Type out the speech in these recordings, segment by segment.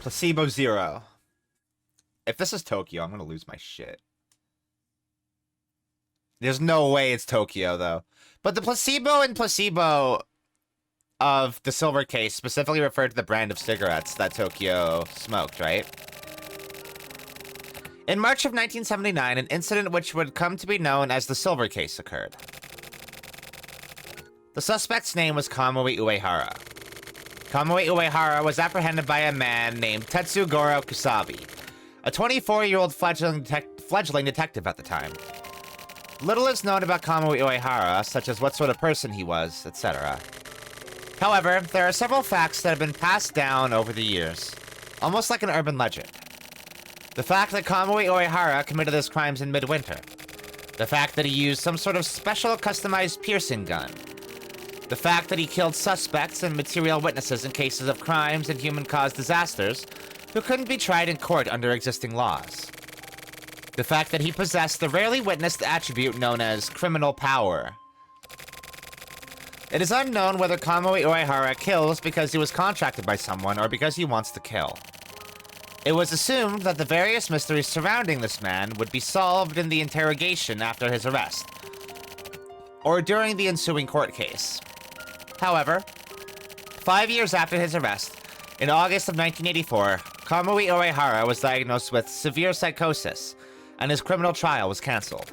Placebo 0. If this is Tokyo, I'm gonna lose my shit. There's no way it's Tokyo, though. But the placebo and placebo of the silver case specifically referred to the brand of cigarettes that Tokyo smoked, right? In March of 1979, an incident which would come to be known as the silver case occurred. The suspect's name was Kamui Uehara. Kamui Uehara was apprehended by a man named Tetsugoro Kusabi, a 24-year-old fledgling detective at the time. Little is known about Kamui Uehara, such as what sort of person he was, etc. However, there are several facts that have been passed down over the years, almost like an urban legend. The fact that Kamui Uehara committed his crimes in midwinter. The fact that he used some sort of special customized piercing gun. The fact that he killed suspects and material witnesses in cases of crimes and human-caused disasters who couldn't be tried in court under existing laws. The fact that he possessed the rarely witnessed attribute known as criminal power. It is unknown whether Kamui Uehara kills because he was contracted by someone or because he wants to kill. It was assumed that the various mysteries surrounding this man would be solved in the interrogation after his arrest, or during the ensuing court case. However, 5 years after his arrest, in August of 1984, Kamui Uehara was diagnosed with severe psychosis, and his criminal trial was cancelled.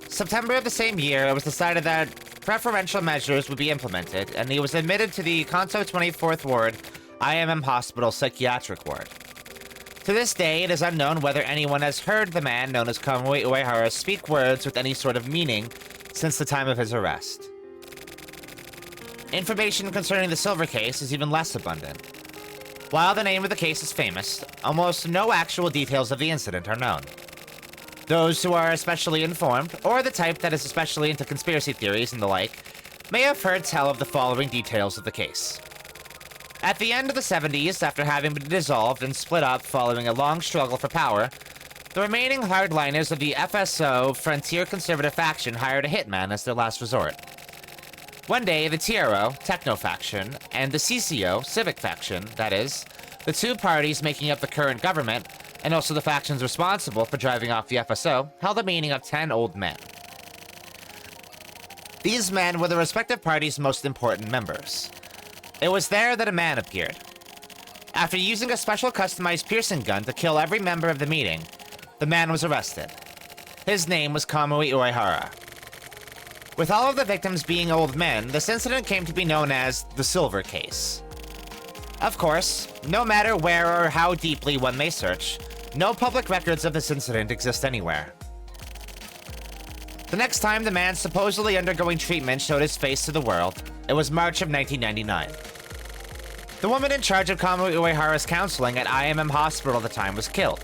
September of the same year, it was decided that preferential measures would be implemented, and he was admitted to the Kanto 24th Ward IMM Hospital Psychiatric Ward. To this day, it is unknown whether anyone has heard the man known as Kamui Uehara speak words with any sort of meaning since the time of his arrest. Information concerning the silver case is even less abundant. While the name of the case is famous, almost no actual details of the incident are known. Those who are especially informed, or the type that is especially into conspiracy theories and the like, may have heard tell of the following details of the case. At the end of the 70s, after having been dissolved and split up following a long struggle for power, the remaining hardliners of the FSO Frontier Conservative faction hired a hitman as their last resort. One day, the TRO, Techno faction, and the CCO, Civic faction, that is, the two parties making up the current government, and also the factions responsible for driving off the FSO, held a meeting of 10 old men. These men were the respective parties' most important members. It was there that a man appeared. After using a special customized piercing gun to kill every member of the meeting, the man was arrested. His name was Kamui Uehara. With all of the victims being old men, this incident came to be known as the Silver Case. Of course, no matter where or how deeply one may search, no public records of this incident exist anywhere. The next time the man supposedly undergoing treatment showed his face to the world, it was March of 1999. The woman in charge of Kamui Uehara's counseling at IMM Hospital at the time was killed,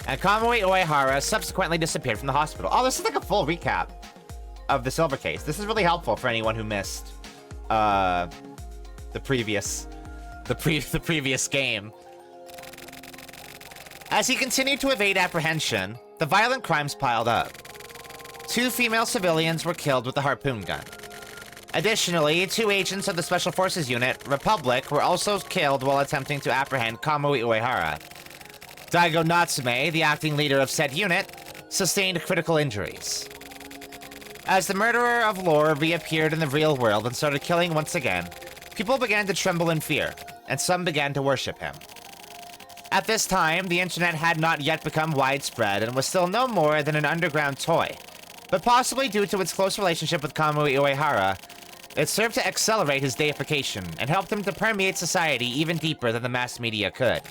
and Kamui Uehara subsequently disappeared from the hospital. Oh, this is like a full recap of the silver case. This is really helpful for anyone who missed the previous game. As he continued to evade apprehension, the violent crimes piled up. 2 female civilians were killed with a harpoon gun. Additionally, 2 agents of the Special Forces Unit, Republic, were also killed while attempting to apprehend Kamui Uehara. Daigo Natsume, the acting leader of said unit, sustained critical injuries. As the murderer of lore reappeared in the real world and started killing once again, people began to tremble in fear, and some began to worship him. At this time, the internet had not yet become widespread and was still no more than an underground toy, but possibly due to its close relationship with Kamui Uehara, it served to accelerate his deification and helped him to permeate society even deeper than the mass media could.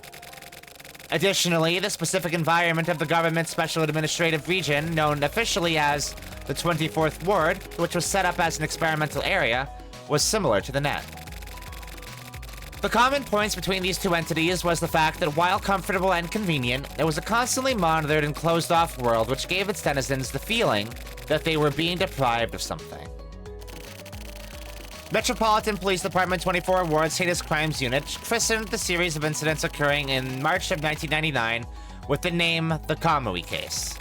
Additionally, the specific environment of the government's special administrative region, known officially as the 24th Ward, which was set up as an experimental area, was similar to the net. The common points between these two entities was the fact that while comfortable and convenient, it was a constantly monitored and closed-off world which gave its denizens the feeling that they were being deprived of something. Metropolitan Police Department 24 Ward's Heinous Crimes Unit christened the series of incidents occurring in March of 1999 with the name the Kamui Case.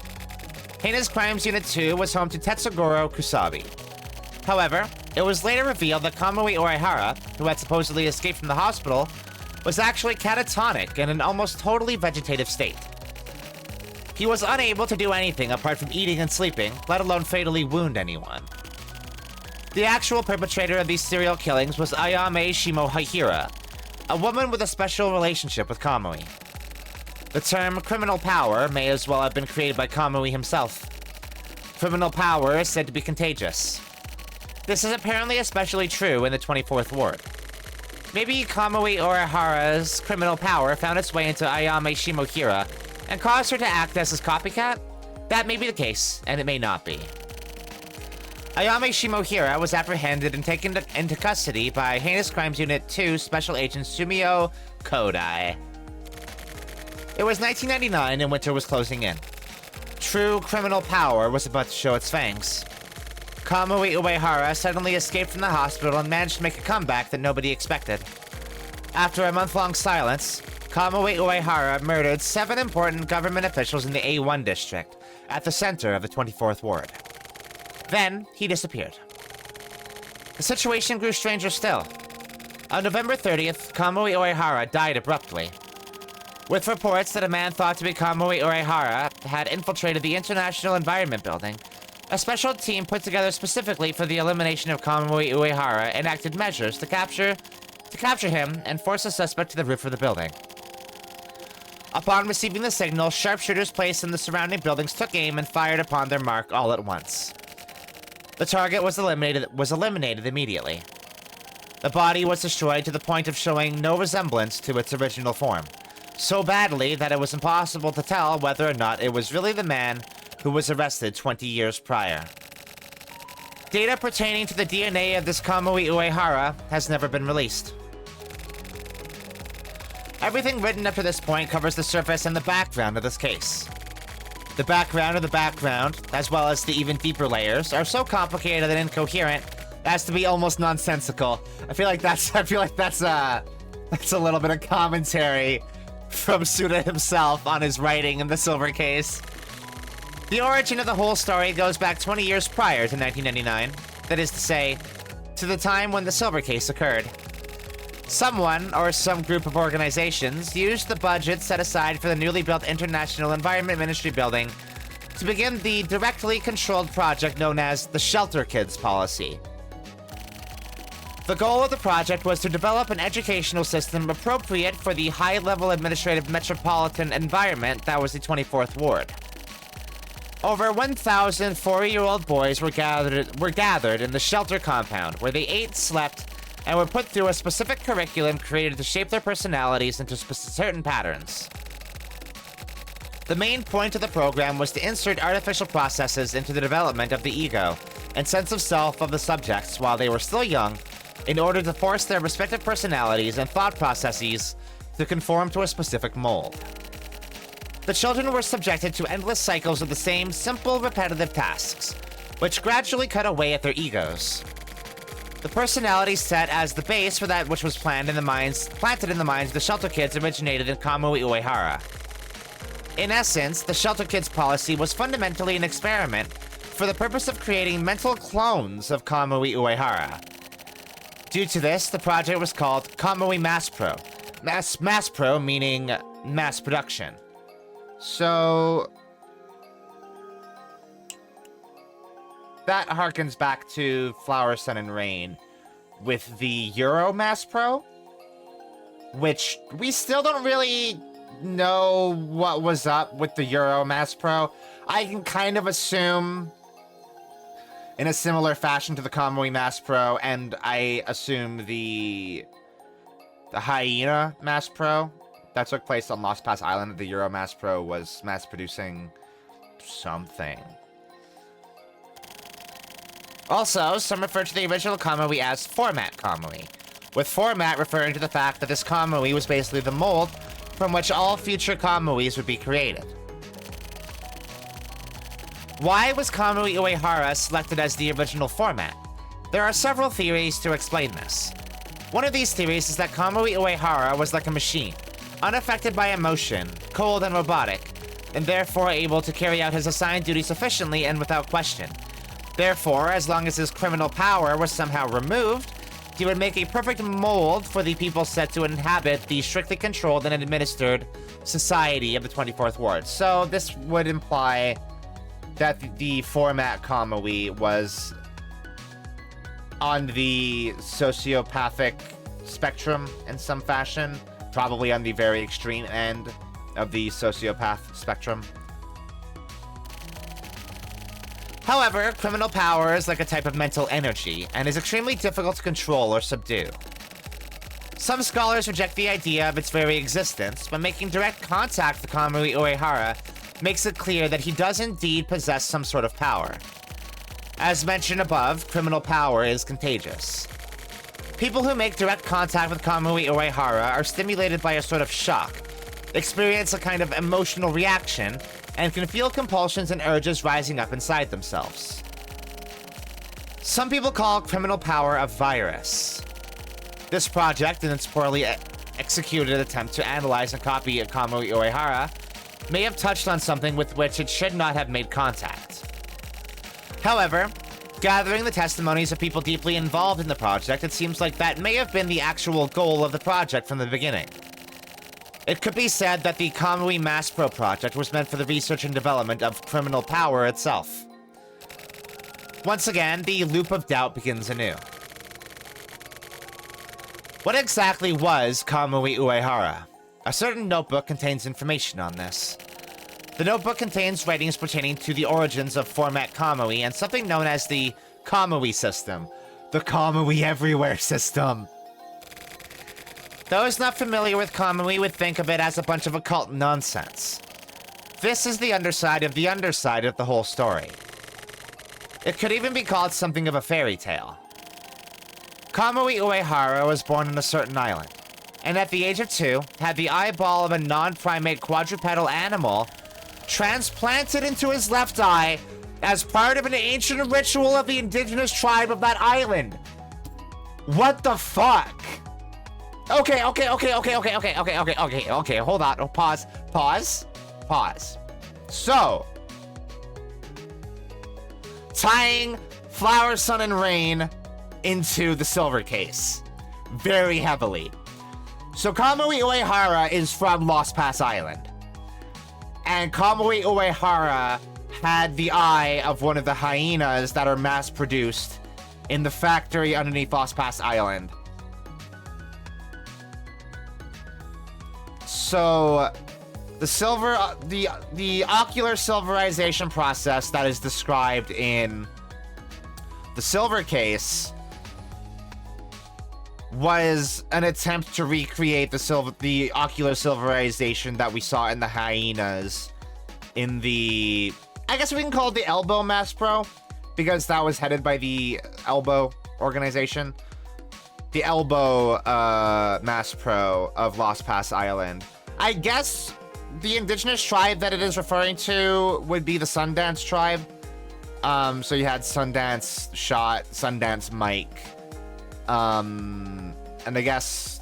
Heinous Crimes Unit 2 was home to Tetsugoro Kusabi. However, it was later revealed that Kamui Uehara, who had supposedly escaped from the hospital, was actually catatonic and in an almost totally vegetative state. He was unable to do anything apart from eating and sleeping, let alone fatally wound anyone. The actual perpetrator of these serial killings was Ayame Shimohira, a woman with a special relationship with Kamui. The term criminal power may as well have been created by Kamui himself. Criminal power is said to be contagious. This is apparently especially true in the 24th Ward. Maybe Kamui Orihara's criminal power found its way into Ayame Shimohira and caused her to act as his copycat? That may be the case, and it may not be. Ayame Shimohira was apprehended and taken into custody by Heinous Crimes Unit 2 Special Agent Sumio Kodai. It was 1999 and winter was closing in. True criminal power was about to show its fangs. Kamui Uehara suddenly escaped from the hospital and managed to make a comeback that nobody expected. After a month-long silence, Kamui Uehara murdered 7 important government officials in the A1 district, at the center of the 24th Ward. Then, he disappeared. The situation grew stranger still. On November 30th, Kamui Uehara died abruptly. With reports that a man thought to be Kamui Uehara had infiltrated the International Environment Building, a special team put together specifically for the elimination of Kamui Uehara enacted measures to capture him and force the suspect to the roof of the building. Upon receiving the signal, sharpshooters placed in the surrounding buildings took aim and fired upon their mark all at once. The target was eliminated immediately. The body was destroyed to the point of showing no resemblance to its original form, so badly that it was impossible to tell whether or not it was really the man who was arrested 20 years prior. Data pertaining to the DNA of this Kamui Uehara has never been released. Everything written up to this point covers the surface and the background of this case. The background of the background, as well as the even deeper layers, are so complicated and incoherent as to be almost nonsensical. I feel like that's a little bit of commentary from Suda himself on his writing in the Silver Case. The origin of the whole story goes back 20 years prior to 1999, that is to say, to the time when the Silver Case occurred. Someone, or some group of organizations, used the budget set aside for the newly built International Environment Ministry building to begin the directly controlled project known as the Shelter Kids Policy. The goal of the project was to develop an educational system appropriate for the high-level administrative metropolitan environment that was the 24th Ward. Over 1,000 4-year-old boys were gathered in the shelter compound, where they ate, slept, and were put through a specific curriculum created to shape their personalities into certain patterns. The main point of the program was to insert artificial processes into the development of the ego and sense of self of the subjects while they were still young, in order to force their respective personalities and thought processes to conform to a specific mold. The children were subjected to endless cycles of the same simple, repetitive tasks, which gradually cut away at their egos. The personality set as the base for that which was planted in the minds of the Shelter Kids originated in Kamui Uehara. In essence, the Shelter Kids policy was fundamentally an experiment for the purpose of creating mental clones of Kamui Uehara. Due to this, the project was called Kamui Mass Pro. Mass Pro meaning mass production. So that harkens back to Flower, Sun, and Rain with the Euro Mass Pro, which we still don't really know what was up with the Euro Mass Pro. I can kind of assume in a similar fashion to the Kamui Mass Pro, and I assume the Hyena Mass Pro that took place on Lost Pass Island. The Euro Mass Pro was mass producing something. Also, some refer to the original Kamui as Format Kamui, with format referring to the fact that this Kamui was basically the mold from which all future Kamuis would be created. Why was Kamui Uehara selected as the original format? There are several theories to explain this. One of these theories is that Kamui Uehara was like a machine, unaffected by emotion, cold and robotic, and therefore able to carry out his assigned duties efficiently and without question. Therefore, as long as his criminal power was somehow removed, he would make a perfect mold for the people set to inhabit the strictly controlled and administered society of the 24th Ward. So this would imply that the format Kamui was on the sociopathic spectrum in some fashion, probably on the very extreme end of the sociopath spectrum. However, criminal power is like a type of mental energy and is extremely difficult to control or subdue. Some scholars reject the idea of its very existence, but making direct contact with Kamui Uehara makes it clear that he does indeed possess some sort of power. As mentioned above, criminal power is contagious. People who make direct contact with Kamui Uehara are stimulated by a sort of shock, experience a kind of emotional reaction, and can feel compulsions and urges rising up inside themselves. Some people call criminal power a virus. This project, in its poorly executed attempt to analyze and copy Kamui Uehara, may have touched on something with which it should not have made contact. However, gathering the testimonies of people deeply involved in the project, it seems like that may have been the actual goal of the project from the beginning. It could be said that the Kamui Mass Pro project was meant for the research and development of criminal power itself. Once again, the loop of doubt begins anew. What exactly was Kamui Uehara? A certain notebook contains information on this. The notebook contains writings pertaining to the origins of format Kamui and something known as the Kamui system. The Kamui everywhere system. Those not familiar with Kamui would think of it as a bunch of occult nonsense. This is the underside of the whole story. It could even be called something of a fairy tale. Kamui Uehara was born on a certain island, and at the age of 2, had the eyeball of a non-primate quadrupedal animal transplanted into his left eye as part of an ancient ritual of the indigenous tribe of that island. What the fuck? Okay, hold on, pause. So, tying Flower, Sun, and Rain into the silver case very heavily. So Kamui Uehara is from Lost Pass Island. And Kamui Uehara had the eye of one of the hyenas that are mass-produced in the factory underneath Lost Pass Island. So, the ocular silverization process that is described in the silver case was an attempt to recreate the ocular silverization that we saw in the hyenas in the, I guess we can call it the Elbow Mass Pro, because that was headed by the Elbow organization. The Elbow Mass Pro of Lost Pass Island. I guess the indigenous tribe that it is referring to would be the Sundance tribe. So you had Sundance Shot, Sundance Mike, and I guess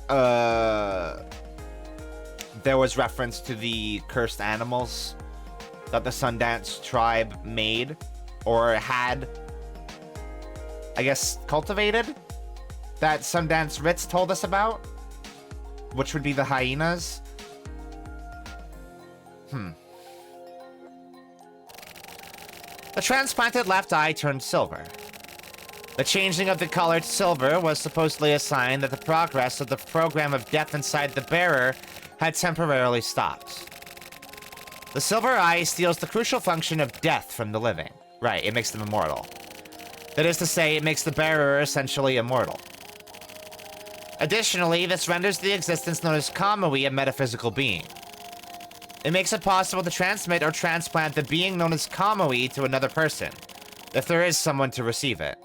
there was reference to the cursed animals that the Sundance tribe made or had, I guess, cultivated, that Sundance Ritz told us about, which would be the hyenas. The transplanted left eye turned silver. The changing of the color to silver was supposedly a sign that the progress of the program of death inside the bearer had temporarily stopped. The silver eye steals the crucial function of death from the living. Right, it makes them immortal. That is to say, it makes the bearer essentially immortal. Additionally, this renders the existence known as Kamui a metaphysical being. It makes it possible to transmit or transplant the being known as Kamui to another person, if there is someone to receive it.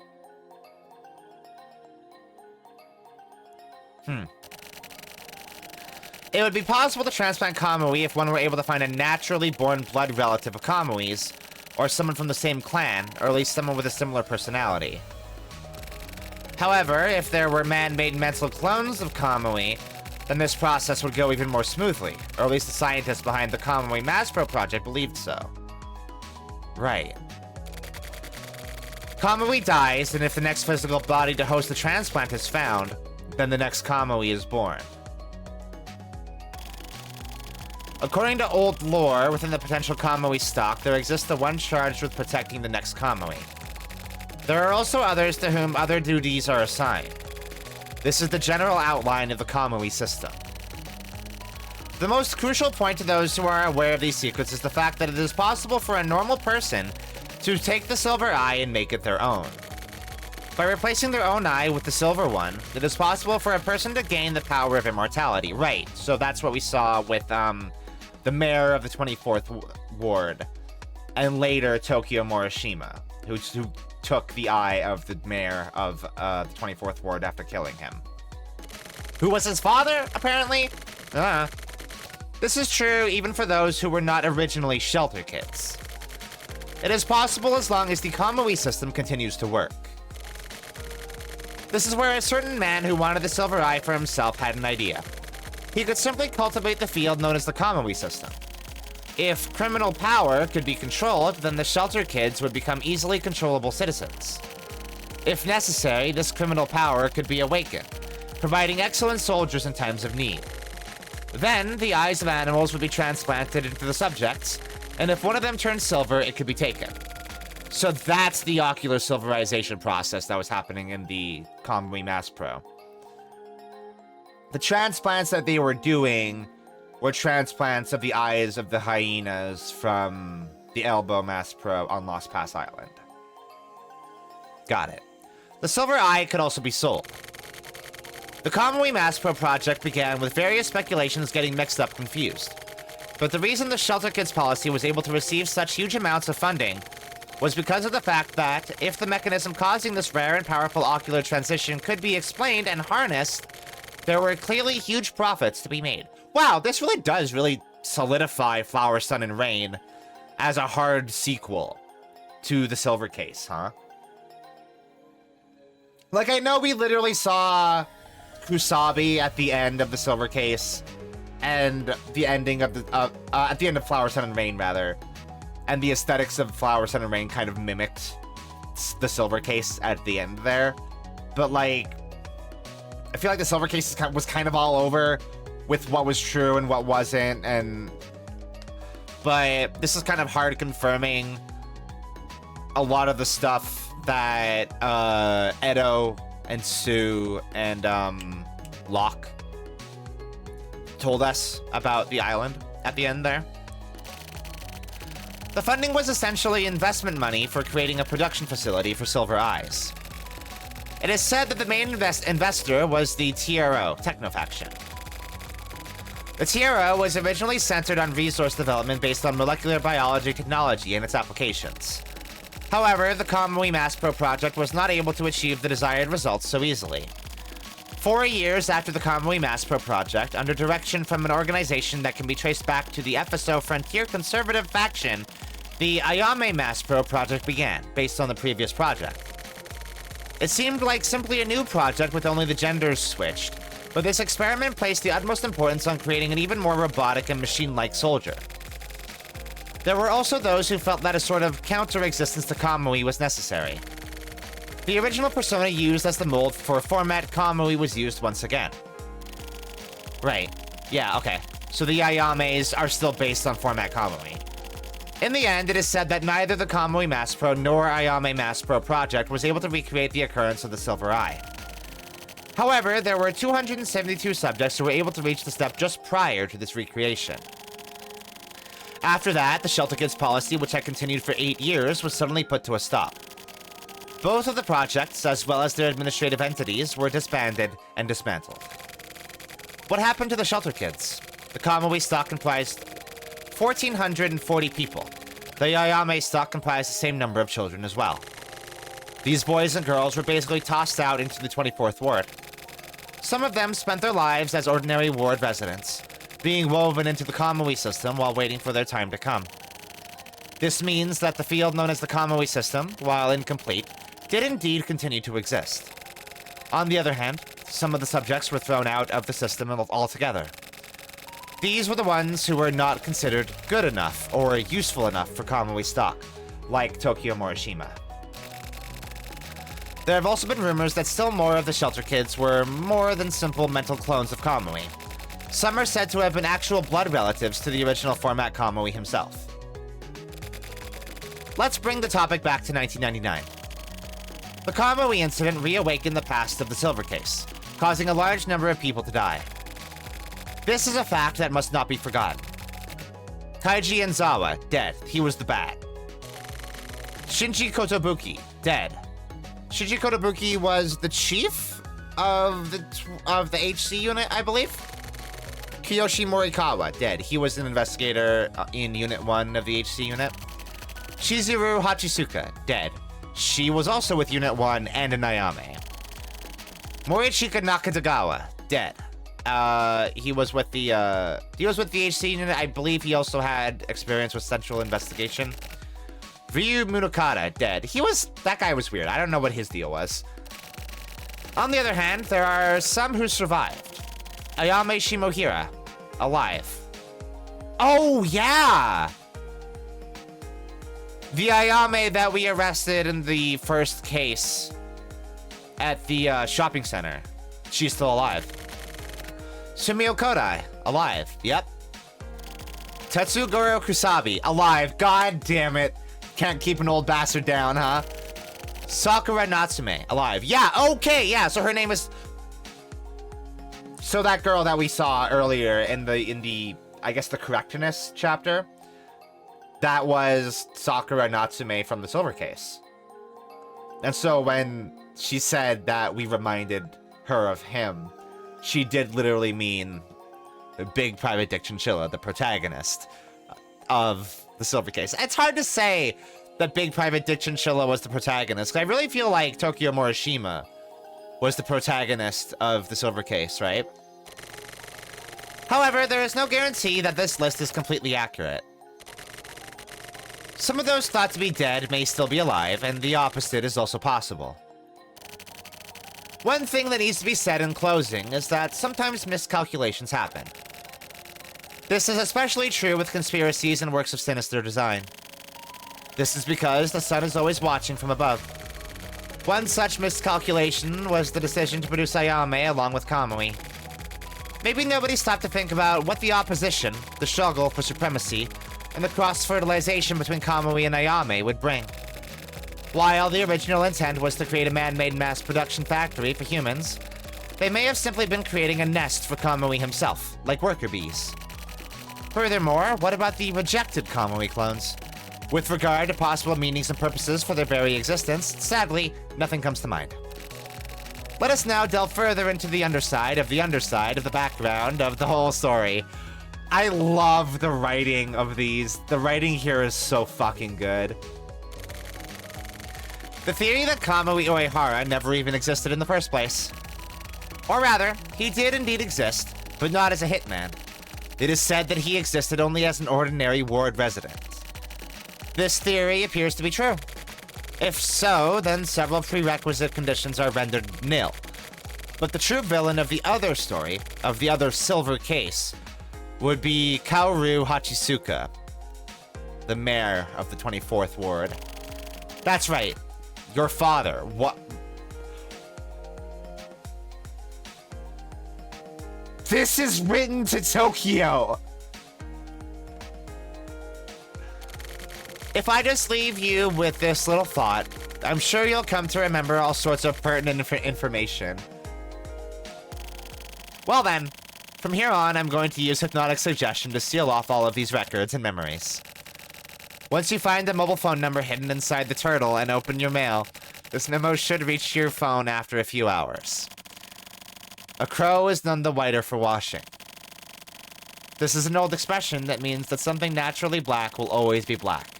It would be possible to transplant Kamui if one were able to find a naturally born blood relative of Kamui's, or someone from the same clan, or at least someone with a similar personality. However, if there were man-made mental clones of Kamui, then this process would go even more smoothly, or at least the scientists behind the Kamui Mass Pro project believed so. Right. Kamui dies, and if the next physical body to host the transplant is found, then the next Kamui is born. According to old lore, within the potential Kamui stock, there exists the one charged with protecting the next Kamui. There are also others to whom other duties are assigned. This is the general outline of the Kamui system. The most crucial point to those who are aware of these secrets is the fact that it is possible for a normal person to take the silver eye and make it their own. By replacing their own eye with the silver one, it is possible for a person to gain the power of immortality. Right, so that's what we saw with the mayor of the 24th Ward, and later Tokyo Morishima, who took the eye of the mayor of the 24th Ward after killing him. Who was his father, apparently? This is true even for those who were not originally shelter kids. It is possible as long as the Kamui system continues to work. This is where a certain man who wanted the silver eye for himself had an idea. He could simply cultivate the field known as the Kamui system. If criminal power could be controlled, then the shelter kids would become easily controllable citizens. If necessary, this criminal power could be awakened, providing excellent soldiers in times of need. Then, the eyes of animals would be transplanted into the subjects, and if one of them turned silver, it could be taken. So that's the ocular silverization process that was happening in the Kamui Mass Pro. The transplants that they were doing were transplants of the eyes of the hyenas from the Elbow Mass Pro on Lost Pass Island. Got it. The silver eye could also be sold. The Kamui Mass Pro project began with various speculations getting mixed up confused. But the reason the Shelter Kids policy was able to receive such huge amounts of funding was because of the fact that if the mechanism causing this rare and powerful ocular transition could be explained and harnessed, there were clearly huge profits to be made. Wow, this really does solidify Flower, Sun, and Rain as a hard sequel to the Silver Case, huh? Like, I know we literally saw Kusabi at the end of the Silver Case, and the ending of the, at the end of Flower, Sun, and Rain, rather. And the aesthetics of Flower, Sun, and Rain kind of mimicked the Silver Case at the end there. But, like, I feel like the Silver Case was kind of all over with what was true and what wasn't, but this is kind of hard confirming a lot of the stuff that Edo and Sue and Locke told us about the island at the end there. The funding was essentially investment money for creating a production facility for Silver Eyes. It is said that the main investor was the TRO, Technofaction. The TRO was originally centered on resource development based on molecular biology technology and its applications. However, the Kamui Mass Pro project was not able to achieve the desired results so easily. 4 years after the Kamui Mass Pro project, under direction from an organization that can be traced back to the FSO Frontier Conservative faction, the Ayame Mass Pro project began, based on the previous project. It seemed like simply a new project with only the genders switched, but this experiment placed the utmost importance on creating an even more robotic and machine-like soldier. There were also those who felt that a sort of counter-existence to Kamui was necessary. The original persona used as the mold for format Kamui was used once again. Right. Yeah, okay. So the Ayames are still based on format Kamui. In the end, it is said that neither the Kamui Mass Pro nor Ayame Mass Pro project was able to recreate the occurrence of the Silver Eye. However, there were 272 subjects who were able to reach the step just prior to this recreation. After that, the Shelter Kids policy, which had continued for 8 years, was suddenly put to a stop. Both of the projects, as well as their administrative entities, were disbanded and dismantled. What happened to the Shelter Kids? The Kamui stock comprised 1,440 people. The Ayame stock comprised the same number of children as well. These boys and girls were basically tossed out into the 24th Ward. Some of them spent their lives as ordinary ward residents, being woven into the Kamui system while waiting for their time to come. This means that the field known as the Kamui system, while incomplete, did indeed continue to exist. On the other hand, some of the subjects were thrown out of the system altogether. These were the ones who were not considered good enough or useful enough for Kamui stock, like Tokyo Morishima. There have also been rumors that still more of the shelter kids were more than simple mental clones of Kamui. Some are said to have been actual blood relatives to the original format Kamui himself. Let's bring the topic back to 1999. The Kamui incident reawakened the past of the Silver Case, causing a large number of people to die. This is a fact that must not be forgotten. Kaiji Enzawa, dead. He was the bad. Shinji Kotobuki, dead. Shinji Kotobuki was the chief of the HC unit, I believe. Kiyoshi Morikawa, dead. He was an investigator in Unit 1 of the HC unit. Shizuru Hachisuka, dead. She was also with Unit 1 and an Ayame. Morichika Nakatagawa, dead. He was with the HC unit. I believe he also had experience with Central Investigation. Ryu Munokata, dead. That guy was weird. I don't know what his deal was. On the other hand, there are some who survived. Ayame Shimohira, alive. Oh, yeah! The Ayame that we arrested in the first case at the shopping center. She's still alive. Sumio Kodai, alive. Yep. Tetsugoro Kusabi, alive. God damn it. Can't keep an old bastard down, huh? Sakura Natsume, alive. Yeah, okay, yeah, so her name is... So that girl that we saw earlier in the I guess, the correctness chapter, that was Sakura Natsume from the Silver Case. And so when she said that we reminded her of him, she did literally mean Big Private Dick Chinchilla, the protagonist of the Silver Case. It's hard to say that Big Private Dick Chinchilla was the protagonist, because I really feel like Tokyo Morishima was the protagonist of the Silver Case, right? However, there is no guarantee that this list is completely accurate. Some of those thought to be dead may still be alive, and the opposite is also possible. One thing that needs to be said in closing is that sometimes miscalculations happen. This is especially true with conspiracies and works of sinister design. This is because the sun is always watching from above. One such miscalculation was the decision to produce Ayame along with Kamui. Maybe nobody stopped to think about what the opposition, the struggle for supremacy, and the cross-fertilization between Kamui and Ayame would bring. While the original intent was to create a man-made mass production factory for humans, they may have simply been creating a nest for Kamui himself, like worker bees. Furthermore, what about the rejected Kamui clones? With regard to possible meanings and purposes for their very existence, sadly, nothing comes to mind. Let us now delve further into the underside of the background of the whole story. I love the writing of these. The writing here is so fucking good. The theory that Kamui Uehara never even existed in the first place. Or rather, he did indeed exist, but not as a hitman. It is said that he existed only as an ordinary ward resident. This theory appears to be true. If so, then several prerequisite conditions are rendered nil. But the true villain of the other story, of the other Silver Case, would be Kaoru Hachisuka, the mayor of the 24th Ward. That's right, your father. What? This is written to Tokyo! If I just leave you with this little thought, I'm sure you'll come to remember all sorts of pertinent information. Well then, from here on, I'm going to use hypnotic suggestion to seal off all of these records and memories. Once you find the mobile phone number hidden inside the turtle and open your mail, this memo should reach your phone after a few hours. A crow is none the whiter for washing. This is an old expression that means that something naturally black will always be black.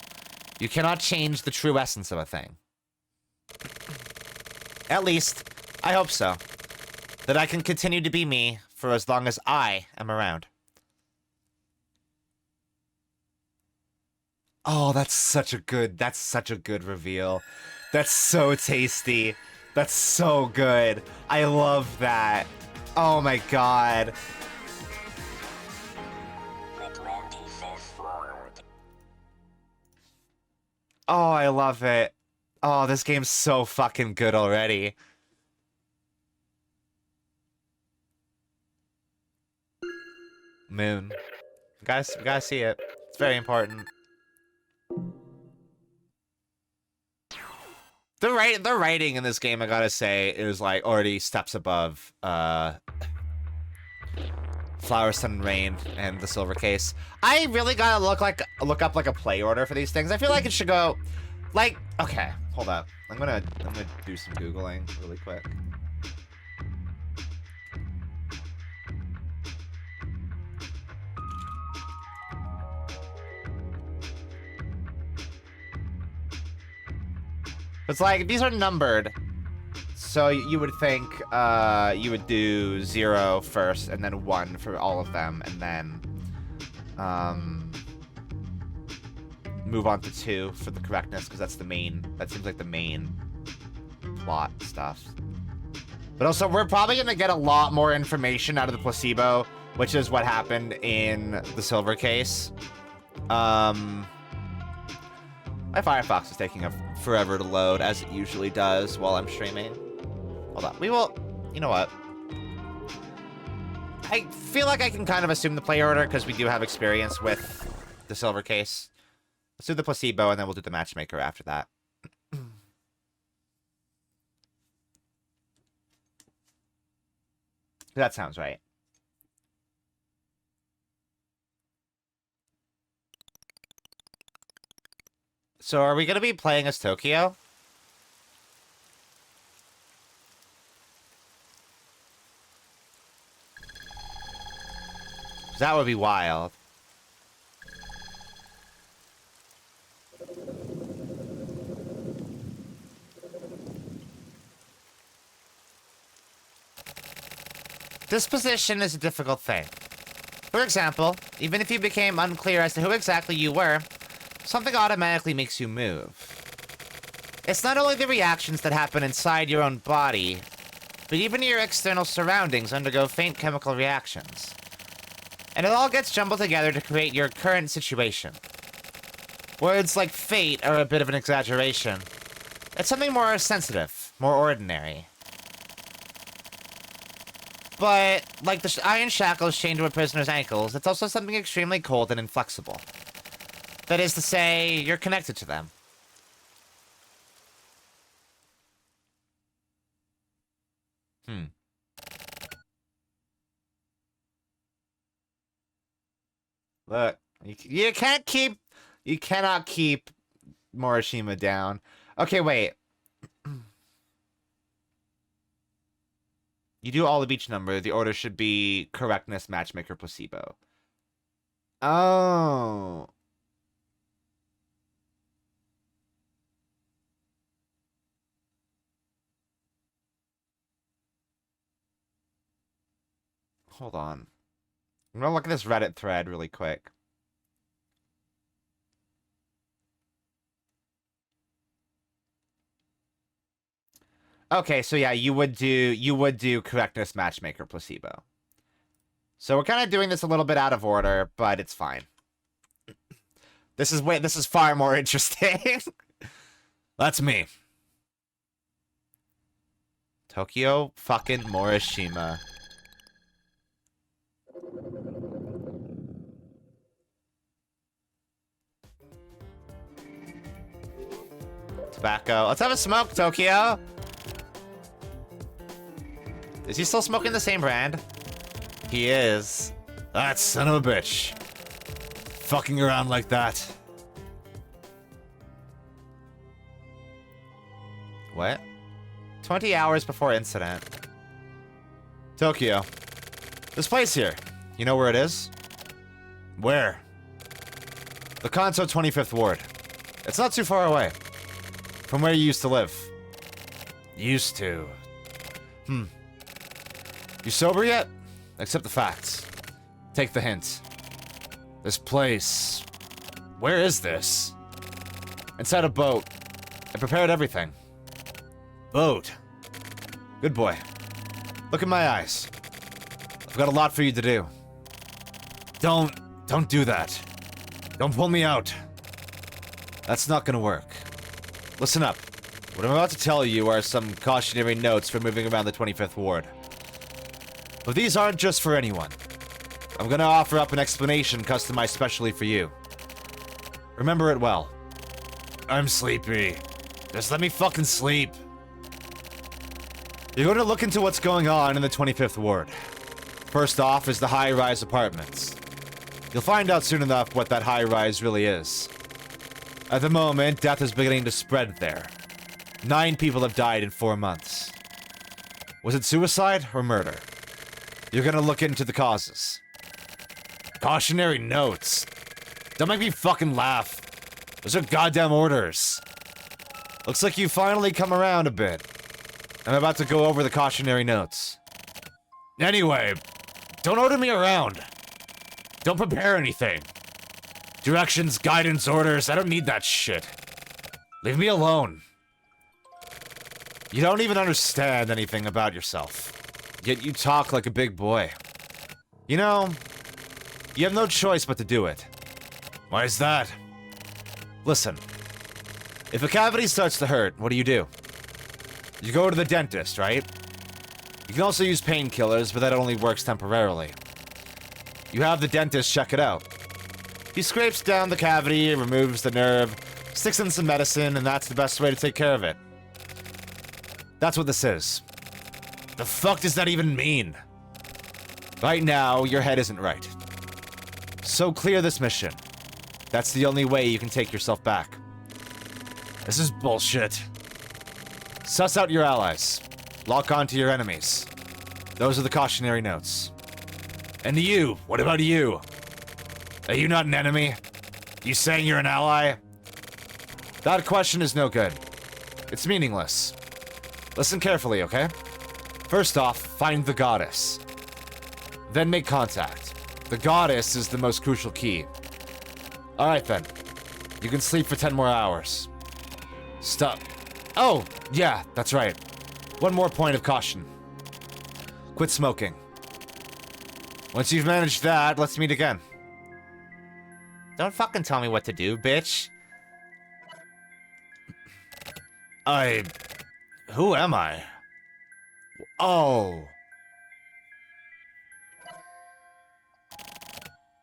You cannot change the true essence of a thing. At least, I hope so. That I can continue to be me for as long as I am around. Oh, that's such a good reveal. That's so tasty. That's so good. I love that. Oh my god. Oh, I love it. Oh, Oh, this game's so fucking good already. Moon. Guys, we gotta see it. It's very important. The writing in this game, I gotta say, is like already steps above Flower, Sun, and Rain and the Silver Case. I really gotta look up like a play order for these things. I feel like it should go like, okay, hold up. I'm gonna do some Googling really quick. It's like, these are numbered. So you would think you would do 0 first and then 1 for all of them, and then move on to 2 for the correctness, because that's the main, that seems like the main plot stuff. But also, we're probably gonna get a lot more information out of the placebo, which is what happened in the Silver Case. My Firefox is taking forever to load, as it usually does while I'm streaming. Hold on. We will... You know what? I feel like I can kind of assume the play order, because we do have experience with the Silver Case. Let's do the placebo, and then we'll do the matchmaker after that. That sounds right. So are we going to be playing as Tokyo? That would be wild. Disposition is a difficult thing. For example, even if you became unclear as to who exactly you were, something automatically makes you move. It's not only the reactions that happen inside your own body, but even your external surroundings undergo faint chemical reactions. And it all gets jumbled together to create your current situation. Words like fate are a bit of an exaggeration. It's something more sensitive, more ordinary. But, like the iron shackles chained to a prisoner's ankles, it's also something extremely cold and inflexible. That is to say, you're connected to them. Look, you cannot keep Morishima down. Okay, wait. You do all of each number. The order should be correctness, matchmaker, placebo. Oh. Hold on. I'm gonna look at this Reddit thread really quick. Okay, so yeah, you would do correctness, matchmaker, placebo. So we're kind of doing this a little bit out of order, but it's fine. This is far more interesting. That's me. Tokyo fucking Morishima. Tobacco. Let's have a smoke, Tokyo. Is he still smoking the same brand? He is. That son of a bitch. Fucking around like that. What? 20 hours before incident. Tokyo. This place here. You know where it is? Where? The Kanto 25th Ward. It's not too far away. From where you used to live. Used to. You sober yet? Accept the facts. Take the hint. This place... Where is this? Inside a boat. I prepared everything. Boat. Good boy. Look in my eyes. I've got a lot for you to do. Don't do that. Don't pull me out. That's not gonna work. Listen up. What I'm about to tell you are some cautionary notes for moving around the 25th ward. But these aren't just for anyone. I'm gonna offer up an explanation customized specially for you. Remember it well. I'm sleepy. Just let me fucking sleep. You're going to look into what's going on in the 25th ward. First off is the high-rise apartments. You'll find out soon enough what that high-rise really is. At the moment, death is beginning to spread there. 9 people have died in 4 months. Was it suicide or murder? You're gonna look into the causes. Cautionary notes. Don't make me fucking laugh. Those are goddamn orders. Looks like you finally come around a bit. I'm about to go over the cautionary notes. Anyway, don't order me around. Don't prepare anything. Directions, guidance, orders, I don't need that shit. Leave me alone. You don't even understand anything about yourself. Yet you talk like a big boy. You know, you have no choice but to do it. Why is that? Listen. If a cavity starts to hurt, what do? You go to the dentist, right? You can also use painkillers, but that only works temporarily. You have the dentist check it out. He scrapes down the cavity, removes the nerve, sticks in some medicine, and that's the best way to take care of it. That's what this is. The fuck does that even mean? Right now, your head isn't right. So clear this mission. That's the only way you can take yourself back. This is bullshit. Suss out your allies. Lock on to your enemies. Those are the cautionary notes. And you, what about you? Are you not an enemy? You saying you're an ally? That question is no good. It's meaningless. Listen carefully, okay? First off, find the goddess. Then make contact. The goddess is the most crucial key. Alright then. You can sleep for 10 more hours. Stop. Oh, yeah, that's right. One more point of caution. Quit smoking. Once you've managed that, let's meet again. Don't fucking tell me what to do, bitch. Who am I? Oh.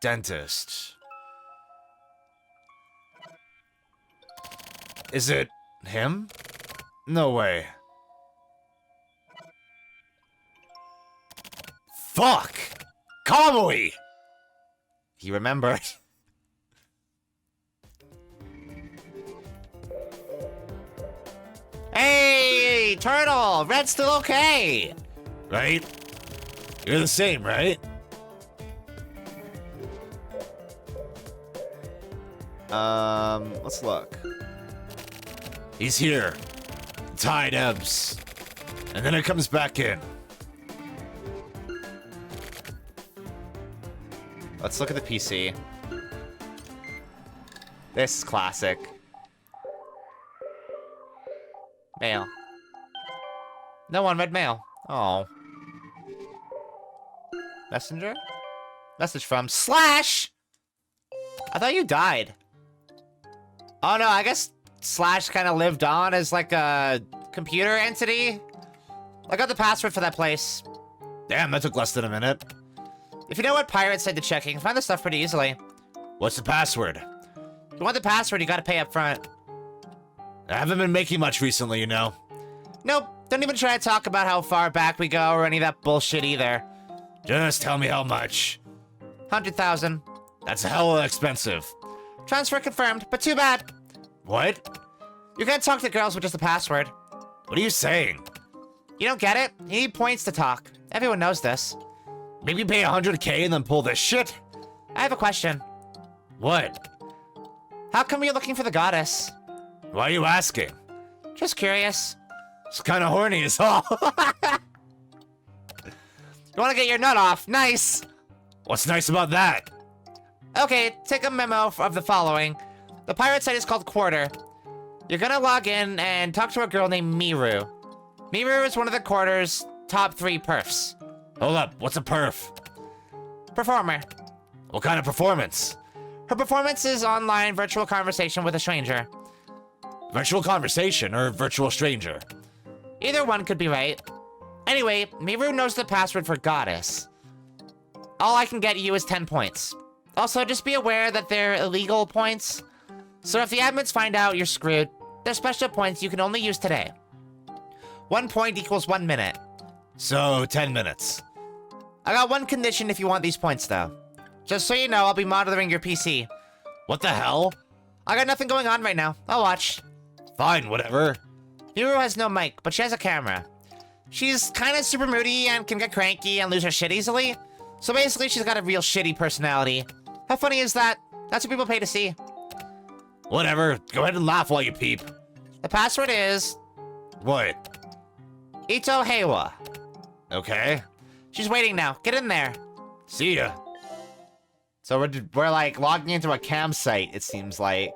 Dentist. Is it him? No way. Fuck! Kamui! He remembered. Hey, Turtle! Red's still okay! Right? You're the same, right? Let's look. He's here. Tide ebbs. And then it comes back in. Let's look at the PC. This is classic. Mail. No one read mail. Oh. Messenger? Message from Slash! I thought you died. Oh no, I guess Slash kind of lived on as like a computer entity. I got the password for that place. Damn, that took less than a minute. If you know what pirate said to check, you can find this stuff pretty easily. What's the password? If you want the password, you gotta pay up front. I haven't been making much recently, you know. Nope, don't even try to talk about how far back we go or any of that bullshit either. Just tell me how much. 100,000. That's hella expensive. Transfer confirmed, but too bad. What? You can't talk to girls with just the password. What are you saying? You don't get it? You need points to talk. Everyone knows this. Maybe pay 100K and then pull this shit? I have a question. What? How come you're looking for the goddess? Why are you asking? Just curious. It's kinda horny as all. You wanna get your nut off? Nice! What's nice about that? Okay, take a memo of the following. The pirate site is called Quarter. You're gonna log in and talk to a girl named Miru. Miru is one of the Quarter's top 3 perfs. Hold up, what's a perf? Performer. What kind of performance? Her performance is online virtual conversation with a stranger. Virtual conversation or virtual stranger? Either one could be right. Anyway, Miru knows the password for Goddess. All I can get you is 10 points. Also, just be aware that they're illegal points. So if the admins find out, you're screwed. They're special points you can only use today. 1 point equals 1 minute. So, 10 minutes. I got one condition if you want these points, though. Just so you know, I'll be monitoring your PC. What the hell? I got nothing going on right now. I'll watch. Fine, whatever. Miru has no mic, but she has a camera. She's kind of super moody and can get cranky and lose her shit easily. So basically, she's got a real shitty personality. How funny is that? That's what people pay to see. Whatever. Go ahead and laugh while you peep. The password is... What? Ito Heiwa. Okay. She's waiting now. Get in there. See ya. So we're like logging into a campsite, it seems like.